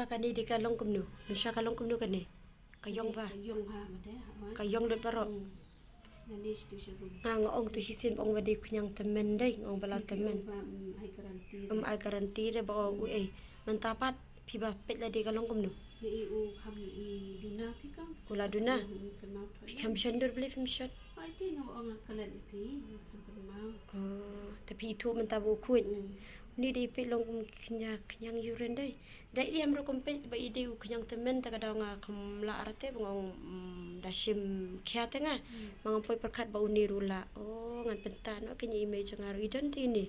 kan ni di kalong kumnu. Nusya kalong kumnu kan ni. Kayong ba? Kayong ha made. Kayong dot paro. Nani stu syabung. Ngong tu sisin ong wadi kunyang temen dai ngong bala temen. Ai garanti. Ai garanti de ba u mentapat piba pet la di kalong kumnu. Ni u kham i duna pi kam. Ula duna. Kam shandur beli film shot. Ai ti ngau ang kalan pi. Kam mau. Tapi itu mentabu kuit. Ni di pe long kenyang yuren dai. Dai dia amro kompet ba ide u kenyang temen ta kada nga kamla arate bangong dashim kya tenga. Mangampoi perkat ba uni rula. Oh ngan pentan o kenya image ngaru idan ti ni.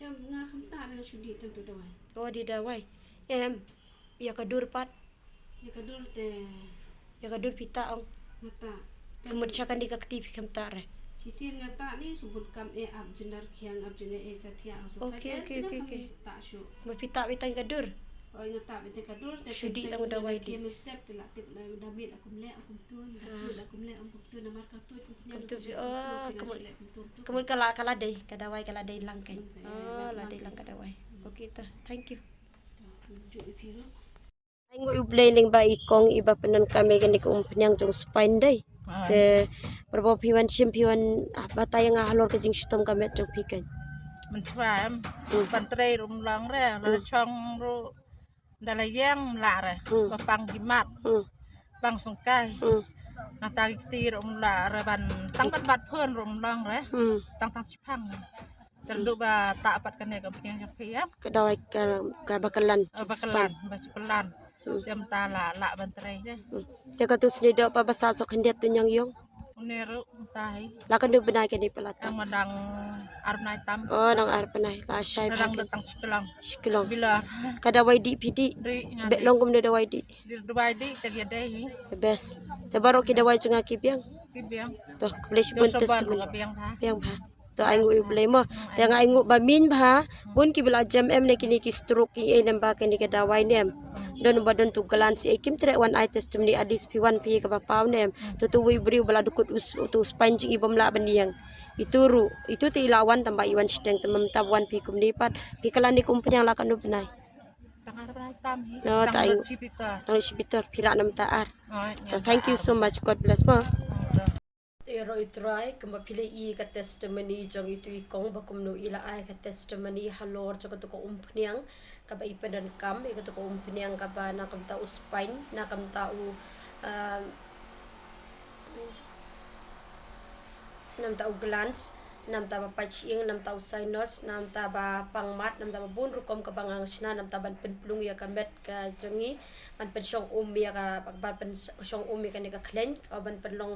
Em nga kham ta da sudi tang tu dawai. Oh di dawai. Ya kadur pat. Ya kadur te. Ya kadur pita ong. Ngata. Kemudian di kakti kam tare. Sisin ngata ni subut kam ab jenar kiang ab jenar satia so Okay. tak syu. Mapita bitang kadur. Oh ngata bete kadur te Sudi tang dawai di. Kim step te la tip la damit akum le akum tu akum le akum tu namar ka tu Kemudian kala dai kadawai kala dai langkai. Oh la dai lang kadawai. Okay ta. Thank you. Aingo ubleling ba ikong iba penon kami gani ko umpenyang jong spine dai. Ke berapa piwan simpiwan batay nga halor ke jing shitom kamet jong pikan. Menfam pantre rum lang re la chong ru dalayang la re papang gimat bang sungkai nang tagi ti rum la re ban tang bat phön rum lang re tang chipang terdu ba tak pat kane ka piang piam Kadawai ka bakalan bakalan jam ta la bantre je te ka tu sni do pa basasok hendiat tu nyang yong neru tai la kan do benai ke ni pelata tang madang arnai tam oh nang ar penai la syai madang pa datang sekelang shikilong bilar kadawai di pidi ri be longum de dawai di dubai di tagi dei bes te baro ki dawai cunga ki biang biang to kble bun tes tu biang ha biang ba to aingu ublema te nga aingu ba min ba bun ki bela jam em ne kini ki stroke ki e namba ke ni ke dawai nem don badon tu galan si ekim tre one eye testimony adis p1 p ka papaw nem to tu wi bri bala dukut tu spanjing ibam la baniang ituru itu ti lawan tamba iwan steng temam tab 1 p kum lipat pi kalani kum penyang la kanu benai tangar tam hi no ta aingu nang sipitor pira nam taar so thank you so much, god bless mo Ero itrai kama pile I ka testimony jong itu ikong bakum no ila ai ka testimony halor jong to ko umpniang ka ba ipedan kam I ka to ko umpniang ka ba na kam ta uspain na kam ta u nam ta u glance nam ta ba paching nam ta u sinus nam ta ba pangmat nam ta ba bun rukom ka bangang sna nam ta ban penplung ya ka met ka jongi ban pen song ya ka ban pen song ya ka ni ka klen ka ban pen long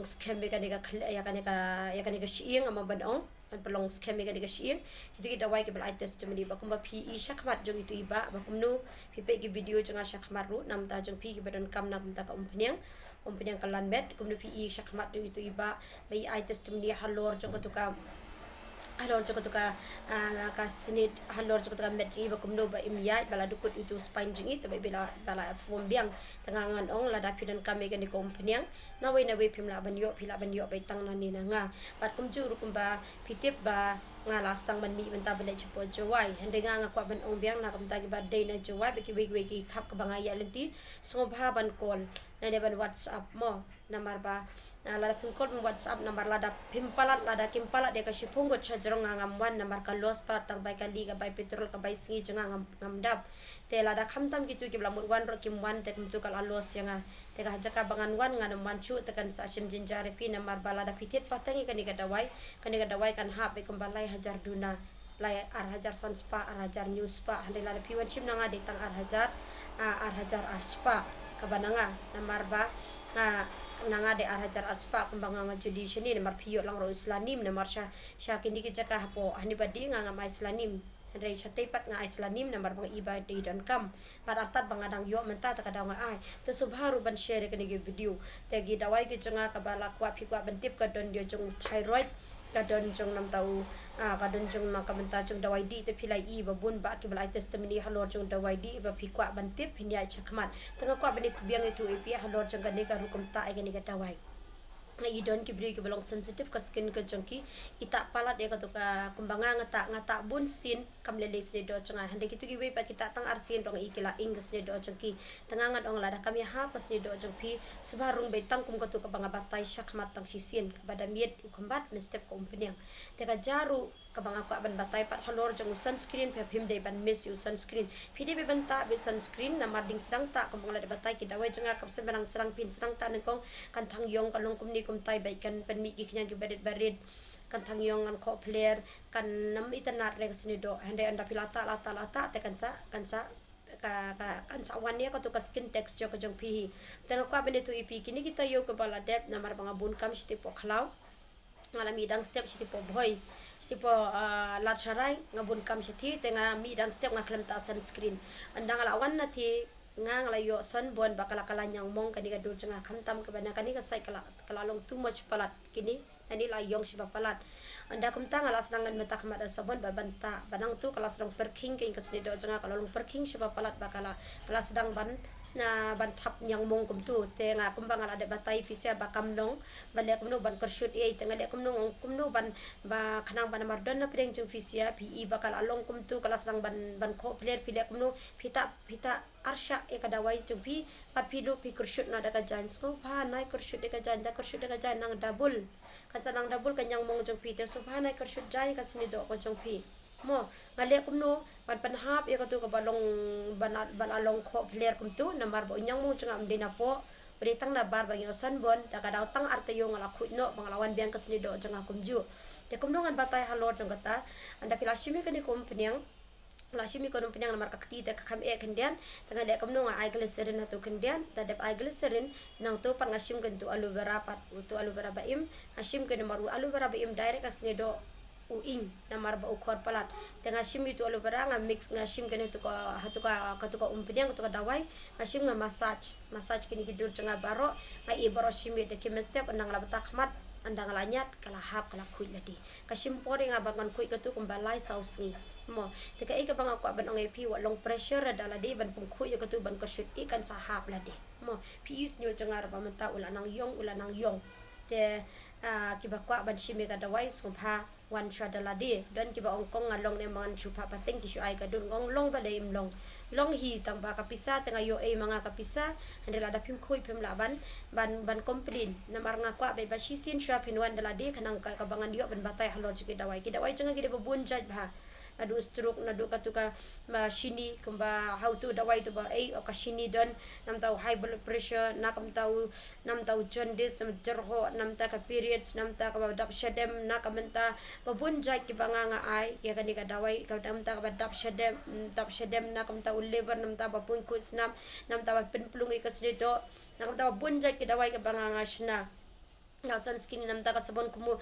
scam ka ni ka ya ka ni ka shiing ama ban ong ban pelong scam ka ni ka shiing itu kita wai ke bal testimony ba kum ba pi shakmat jong itu iba ba kum no pi pe ki video jong shakmat ru nam ta jong pi ki badon kam nam ta ka umpniang kalan bet kum no pi shakmat jong itu iba bai ai testimony halor jong to ka halor jong to ka ka sinit halor jong to ka met iba kum no ba imya bala dukut itu spine jing itu bala form biang tangangan ong la da pidan kami kan di kompanyang na we pim la ban yo bai tang na ni na nga pat kum ju kum ba pitip ba nga last tang ban mi benta bele chipo jowai hande nga kwa ban ong biang na kam ta ki ba day na jowai be ki khap ka banga ya lenti so bha ban call na de ban whatsapp mo namar ba lada pun call mo whatsapp namar lada pimpalat lada kimpalat de ka shipung go chajrong ngam wan namar ka los palat tang bai kali ka bai petrol ka bai singi jonga ngam dap te lada khamtam gitu ki blamut wan ro kim wan te kum tu kal los yanga te ka hajaka bangan wan ngan manchu te kan sa sim jinjare pi namar balada pitit patangi kan ka dawai kan ha be kumbalai hajar duna lai ar hajar sanspa ar hajar news pa hande lada piwan sim nanga de tang ar hajar ar spa kabananga namar ba nanga de ar hajar aspa kumbanga ma judicial ni namar piyo lang ro islanim namar sya kindi ki jaka hapo hani badi nga ma islanim Andrei chatai pat nga islanim namar bang iba de dan kam par artat bangadang yo menta ta kadang ai te subharu ban share ka ni video te gi dawai ki changa ka bala kwa phi kwa ban tip ka don yo jong thyroid ka don jong nam tau ka don jong na ka menta jong dawai di te philai I ba bun ba ki bala testimony halor jong dawai di ba phi kwa ban tip hinya chakmat tanga kwa ban itu biang itu ipi halor jong ka ni ka rukum ta ai ka ni ka dawai ngai idon ki bri ki belong sensitive ka skin ka jongki ita palat ya ka to ka kumbanga ngata bun sin kam lele sne do changa hande ki tu ki we pa kita tang arsin dong ikila ingus ne do jongki tanga ngat ong lada kami ha pas ne do jongpi subarung be tang kum ka to ka banga batai syakmat tang sisin pada miet ukambat ne step ko umpeniang te ka jaru kabang aku aban batai pat halor jong sunscreen pe phim de ban miss you sunscreen phide be banta be sunscreen na marding sedang tak kambang la de batai ki dawai janga kap sebenang serang pin sedang ta nengkong kan thang yong kalong kum ni kum tai bai kan pen mi ki knyang ki barit kan thang yong an ko player kan nam itanat rek sini do hande anda pilata lata te kan sa kan sa wan ya ka to ka skin texture ka jong pi tengok ka bene tu ipi kini kita yo ke bala dep namar banga bun kam siti po khlau ngala midang step siti po boy siti po lat sharai ngabun kam siti tenga midang step ngaklem ta sunscreen andang ala wan na ti ngang la yo sunburn bakala kala nyang mong kani ka dur janga khamtam ka bana kani ka sai kala long too much palat kini ani la yong siba palat anda kum tang ala senangan mata kamada sabon babanta banang tu kala sedang perking ke kasni do janga kala long perking siba palat bakala kala sedang ban na ban thap nyang mong kum tu te nga kum bang ala de batai fisia bakam nong ban le kum no ban kershut e te nga le kum no ban ba khanang ban mardon na preng jung fisia pi bakal along kum tu kala sedang ban ko player pile kum no pita arsha e kadawai jung pi pat pilu pi kershut na daga jan sko pa nai kershut daga jan nang double kan sanang double kan nyang mong jung pi te so pa nai kershut jai ka sini do ko jung pi mo ngale kum no ban panhap e ka tu ka balong ban along ko player kum tu nambar bo nyang mo chunga amdina po beri tang na bar bang yosan bon da ka daw tang arte yo ngala khu no banglawan biang ka sini do janga kum ju te kum no ngan batai halor jong kata anda pilashimi kan kum penyang lashimi kono penyang namar kakti te kakam e kendian tanga de kum no ai glycerin hatu kendian da de ai glycerin nang tu pan ngashim kan tu aloe vera pat tu aloe vera baim ngashim kan maru aloe vera baim direct ka sini do uing namar ba ukor palat tengah shim itu aloe vera nga mix nga shim kene tu ka umpinyang tu ka dawai nga shim nga massage kini gidur tengah baro nga i baro shim de kemestep andang la batak mat andang lanyat kala hap kala kuit ladi ka shim pore nga bangan kuit ka tu kumbalai sausngi mo teka i ka bang aku ban ong epi wa long pressure ada ladi ban pung kuit ka tu ban kershut ikan sahap ladi mo pius nyo cengar ba menta ulanang yong te kiba kwa ban shim ka dawai sumpa wan shada ladi dan kiba ongkong ngalong ne mangan chupa pateng kisu ai kadun ngong long ba daim long hi tamba kapisa tengah yo ai mga kapisa handela da pim khoi pim laban ban komplain namar ngakwa be basisin shwa pinwan daladi kanang ka kabangan yo ban batai halor ki dawai cenga ki de bun jaj ba nadu stroke nadu katuka ma shini kumba how to dawai tu ba ai o ka shini don nam tau high blood pressure nam tau jaundice nam jerho nam ta ka periods nam ta ka dap shadem na ka menta babun jai ki banga nga ai ke kani ka dawai ka nam ta ka dap shadem na kam ta liver nam ta babun kus nam ta pinplung i ka snido nam ta babun jai ki dawai ka banga nga shna na sunscreen nam ta ka sabon kumu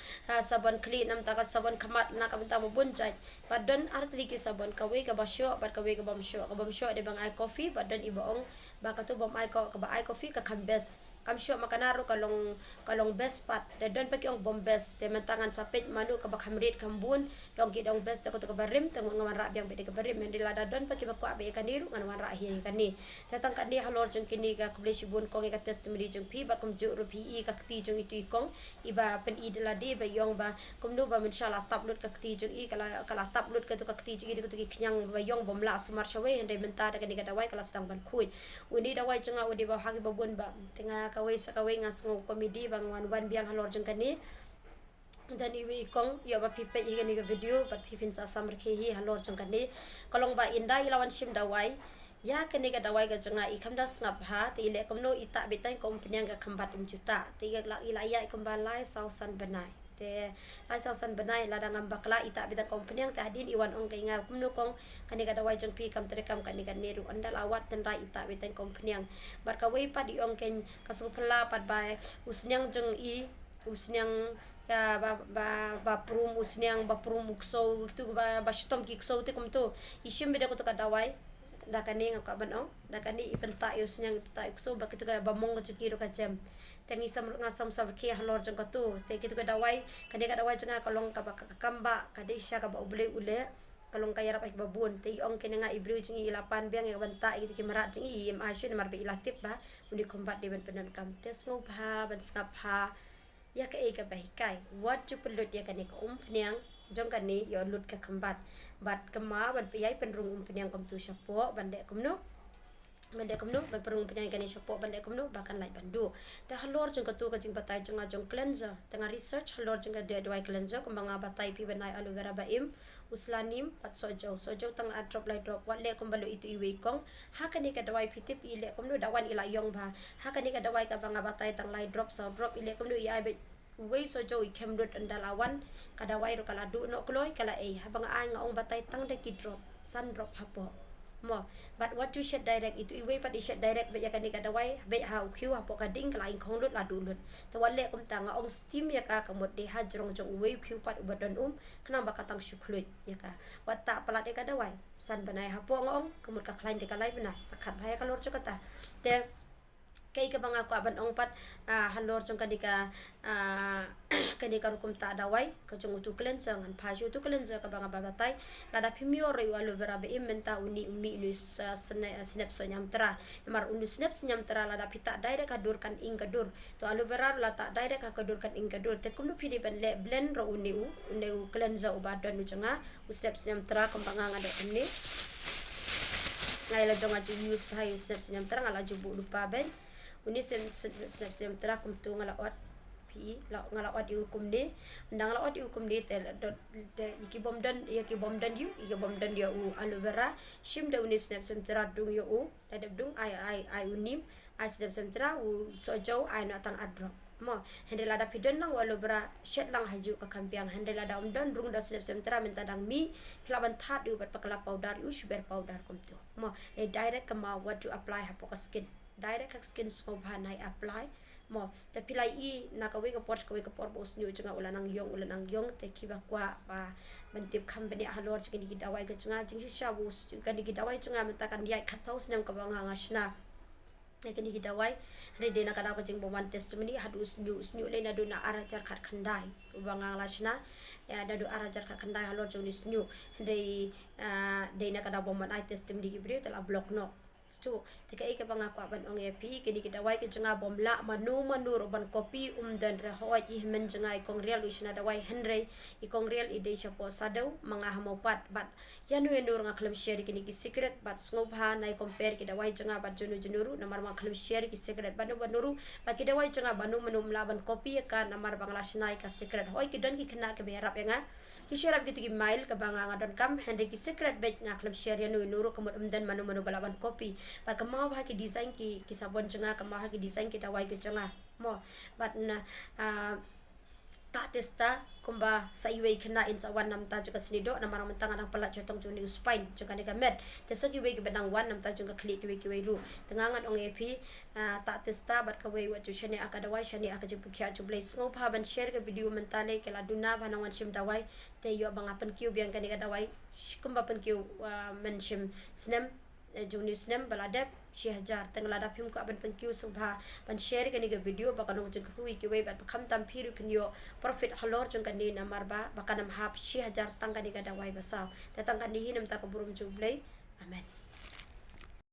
sabon kli nam ta ka sabon kamat na ka benta babun jai badan artri ki sabon ka we ka basyo bat ka we ka bamsyo de bang ai coffee badan ibaong ba ka tu bam ai ka ba ai coffee ka kambes kamsyo makanaro kalong best pat de don paki ong bombes te mentangan sapit manu ka bakhamrit kambun dong ki dong best ko to ka barim teng ngawan ra biang bede ka barim mendila da don paki bakwa be kaniru ngawan ra hi kani tatang kan dia halor jong kini ka kublish bun kong ka testimony jong pi ba kum ju ru pi i ka kti jong itu ikong iba pen i dela de ba yong ba kum nu ba inshallah tablut ka kti jong i kala tablut ka to ka kti jong i ko to ki knyang ba yong bomla sumar shawe hende menta da kani ka dawai kala sedang ban khui uni dawai chenga udi ba hagi ba bun ba tenga kawai ngas ngo komedi bang wan biang halor jeng kani dan iwi kong ya ba pipe hi kani video bat pipin sa samr ke hi halor jeng kani kalong ba inda ilawan shim dawai ya kani ka dawai ga jenga ikam das ngap ha ti le komno ita betai kompany ga khambat juta ti ga la ila ya ikambalai sausan benai te ai sausan benai ladang ambakla ita bida kompany ang tahdin iwan ong kay nga kumno kong kani ka dawai jeng pi kam terekam kani kan neru andal awat ten rai ita bida kompany ang barkawai pa di ong ken kasupla pat bai usnyang jeng i usnyang ka ba prum usnyang ba prum mukso tu ba stom kikso te kum tu isim bida ko to ka dawai da kani nga ka banong da kani ipenta usnyang ipenta ikso ba kitu ka bamong ko chikiro ka jam tengi sam ngasam sam ke halor jeng katu te kitu ka dawai jenga kalong ka kamba ka desha ka ba ule kalong ka yarap ik babun te ong kenanga ibru jeng ilapan biang ya banta itu ki marat jeng i im asyu mar be ilatip ba uni kombat de ben penan kam tes ngo ba ban skap ha ya ka ka bahikai wat ju pelut ya kan ka peniang jong kan ni yo lut ka kembat bat kema ban piyai penrung peniang kom tu syapo bandek komno bandek komno ban perung peniang kan ni syapo bandek komno bahkan lai bandu ta halor jong ka tu ka jing batai jong ajong cleanser tengah research halor jong ka dia dua cleanser kembang batai pi banai aloe vera baim uslanim pat sojo tang drop lai drop wat le kom balu itu iwe kong hakani ka dawai pitip ile kom nu dawan ila yong ba hakani ka dawai ka banga batai tang lai drop so drop ile kom nu ia be we sojo I kem dot andalawan ka dawai ro kala du no kloi kala habang ai nga ong batai tang de ki drop sun drop hapo mo but what you shed direct itu iwe pat shed direct be yakani ka dawai be ha ukhiu hapo ka ding kala ing khong lut la du lut to wale kom tanga ong steam ya ka kamot de ha jrong jong we ukhiu pat ubadon kena bakatang syuklut ya ka wata pelat de ka dawai san banai hapo ngong kamot ka klain de ka lai banai pakat bhaya kalor chokata te kay ka banga ko aban ong pat halor jong kadika kadika rukum ta dawai ka jong tu cleanser ngan phaju tu cleanser ka banga babatay lada pimio re aloe vera be menta uni nus snap so nyam tra mar unu snap nyam tra lada pita direct kadur kan ing kadur to aloe vera la ta direct ka kadur kan ing kadur te kumnu pidi ben le blend ro uni cleanser ubadon nu jonga snap nyam tra ka banga ngade ini ngai la jonga ju use bhayu snap nyam tra ngala ju bu lupa ben uni sem tra kum tu ngala ot pi ngala ot yu kum ni ndang ngala ot yu kum ni te iki bom dan yu aloe vera shim de uni snap sem tra dung yu dadap dung ai unim ai snap sem tra sojo ai na tang adro mo hendela da pidon lang aloe vera shet lang haju ka kampiang hendela da don rung da snap sem tra menta dang mi hilaban that yu bat pakala powder yu sugar powder kum tu mo direct kama what to apply hapo ka skin direct kak skin scope hanai apply mo tapi lai nakawe ka pot bos nyu junga ulanang yong te kiba kwa ba mentip company halor chini gidawai ka junga jing sha bus ka gidawai junga mentakan dia khat saus nam ka banga ngasna ekani gidawai rede na kada ka jing boman testimony hadus nyu le na do na arajar khat khandai banga ngasna ya dadu arajar khat khandai halor jonis nyu dei na kada boman ai testimony gibri tela block no stu tika ika banga ko ban ong epi kini kita wai ke jenga bomla manu roban kopi dan rehoi i men jenga ikong real usna da wai henry ikong real ide chapo sadau manga hamopat bat yanu endur nga klem share kini ki secret bat ngobha nai compare kita wai jenga bat junuru namar ma klem share ki secret banu banuru bat kita wai jenga banu menu mlaban kopi ka namar bangla shnai ka secret hoi ki don ki kena ke berap ya nga ki share gitu ki mail ka banga ngadon kam henry ki secret bet nga klem share yanu nuru kemud dan manu balaban kopi pat kama ba ki design ki sabon jenga kama ha ki design ki dawai ki jenga mo but na ta testa kumba sa iwe kena in sa wan nam ta juga snido na marang mentang ang pala chotong juni uspine juga ni gamet teso ki we ki benang wan nam ta juga klik ki we ru tengangan ong epi ta testa bat ka we wat ju shani aka dawai shani aka jipu kya ju blai sngo pa ban share ke video mentale ke la duna banangan shim dawai te yo bang apen kiu biang kan ni dawai kumba pen kiu men shim snem junius nem baladap shihajar tengladap him ko aban penkiu subha ban share kani ke video bakano jeng hui ki we bat kham tam phiru pinyo profit halor jeng kani namar ba bakanam hap shihajar tangkani ka dawai basau tatang kani hinam ta ka burum jublai amen.